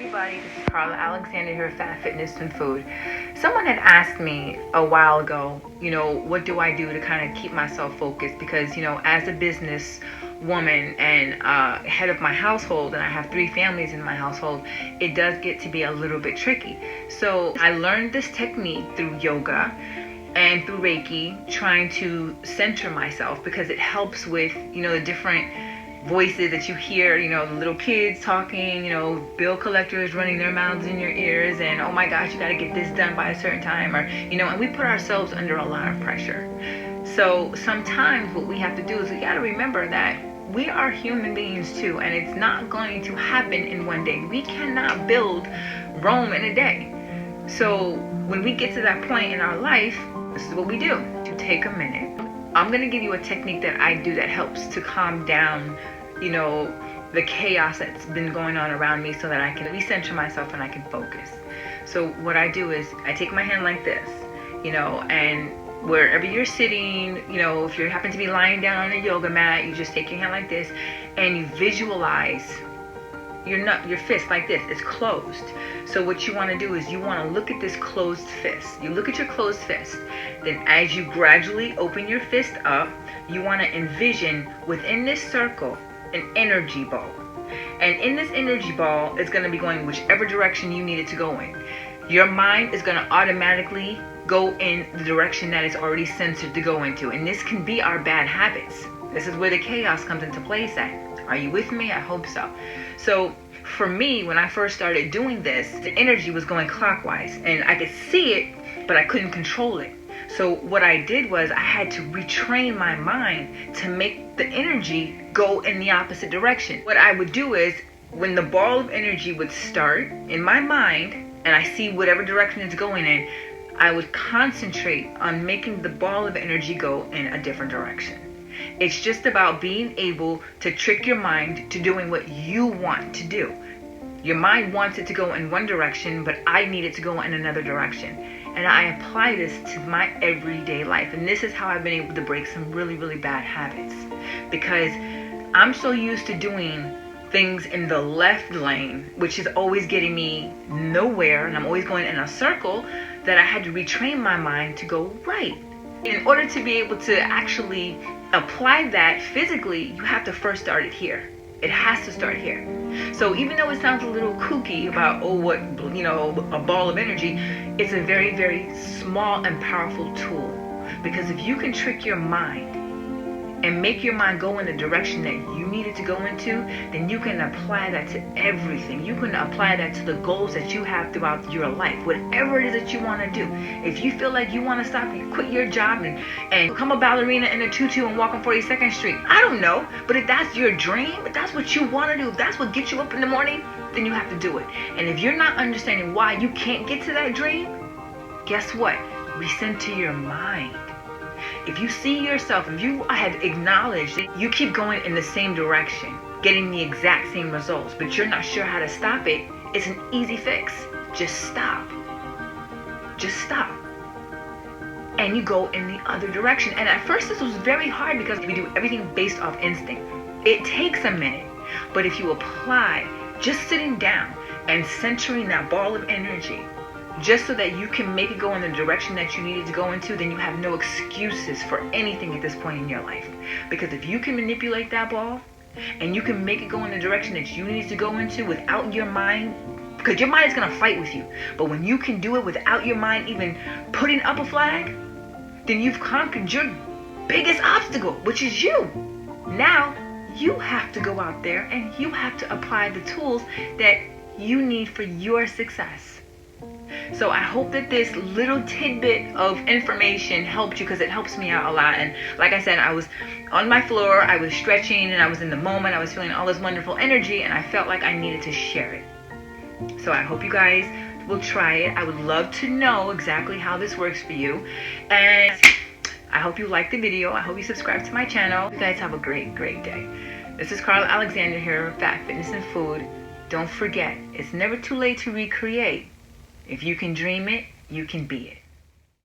Everybody, this is Carla Alexander here, Fat Fitness and Food. Someone had asked me a while ago, what do I do to kind of keep myself focused? Because, as a business woman and head of my household, and I have 3 families in my household, it does get to be a little bit tricky. So I learned this technique through yoga and through Reiki, trying to center myself because it helps with, the different voices that you hear, the little kids talking, bill collectors running their mouths in your ears, and oh my gosh, you got to get this done by a certain time, or and we put ourselves under a lot of pressure. So sometimes what we have to do is we got to remember that we are human beings too, and it's not going to happen in one day. We cannot build Rome in a day. So when we get to that point in our life, this is what we do. To take a minute, I'm going to give you a technique that I do that helps to calm down, the chaos that's been going on around me so that I can recenter myself and I can focus. So what I do is I take my hand like this, and wherever you're sitting, if you happen to be lying down on a yoga mat, you just take your hand like this and you visualize your fist like this. It's closed. So what you want to do is you want to look at this closed fist. You look at your closed fist. Then as you gradually open your fist up, you want to envision within this circle an energy ball. And in this energy ball, it's going to be going whichever direction you need it to go in. Your mind is going to automatically go in the direction that it's already censored to go into. And this can be our bad habits. This is where the chaos comes into place at. Are you with me? I hope so. So for me, when I first started doing this, the energy was going clockwise and I could see it, but I couldn't control it. So what I did was I had to retrain my mind to make the energy go in the opposite direction. What I would do is when the ball of energy would start in my mind and I see whatever direction it's going in, I would concentrate on making the ball of energy go in a different direction. It's just about being able to trick your mind to doing what you want to do. Your mind wants it to go in one direction, but I need it to go in another direction. And I apply this to my everyday life. And this is how I've been able to break some really, really bad habits. Because I'm so used to doing things in the left lane, which is always getting me nowhere, and I'm always going in a circle, that I had to retrain my mind to go right. In order to be able to actually apply that physically, you have to first start it here. It has to start here. So even though it sounds a little kooky about, a ball of energy, it's a very, very small and powerful tool. Because if you can trick your mind and make your mind go in the direction that you need it to go into, then you can apply that to everything. You can apply that to the goals that you have throughout your life, whatever it is that you want to do. If you feel like you want to stop and quit your job and become a ballerina in a tutu and walk on 42nd Street, I don't know, but if that's your dream, if that's what you want to do, if that's what gets you up in the morning, then you have to do it. And if you're not understanding why you can't get to that dream, guess what? Recenter your mind. If you see yourself, if you have acknowledged that you keep going in the same direction, getting the exact same results, but you're not sure how to stop it, it's an easy fix. Just stop. Just stop. And you go in the other direction. And at first this was very hard because we do everything based off instinct. It takes a minute. But if you apply just sitting down and centering that ball of energy, just so that you can make it go in the direction that you need it to go into, then you have no excuses for anything at this point in your life. Because if you can manipulate that ball and you can make it go in the direction that you need to go into without your mind, because your mind is going to fight with you, but when you can do it without your mind even putting up a flag, then you've conquered your biggest obstacle, which is you. Now you have to go out there and you have to apply the tools that you need for your success. So I hope that this little tidbit of information helped you, because it helps me out a lot. And like I said, I was on my floor, I was stretching, and I was in the moment. I was feeling all this wonderful energy, and I felt like I needed to share it. So I hope you guys will try it. I would love to know exactly how this works for you. And I hope you like the video. I hope you subscribe to my channel. You guys have a great, great day. This is Carla Alexander here, Fat Fitness and Food. Don't forget, it's never too late to recreate. If you can dream it, you can be it.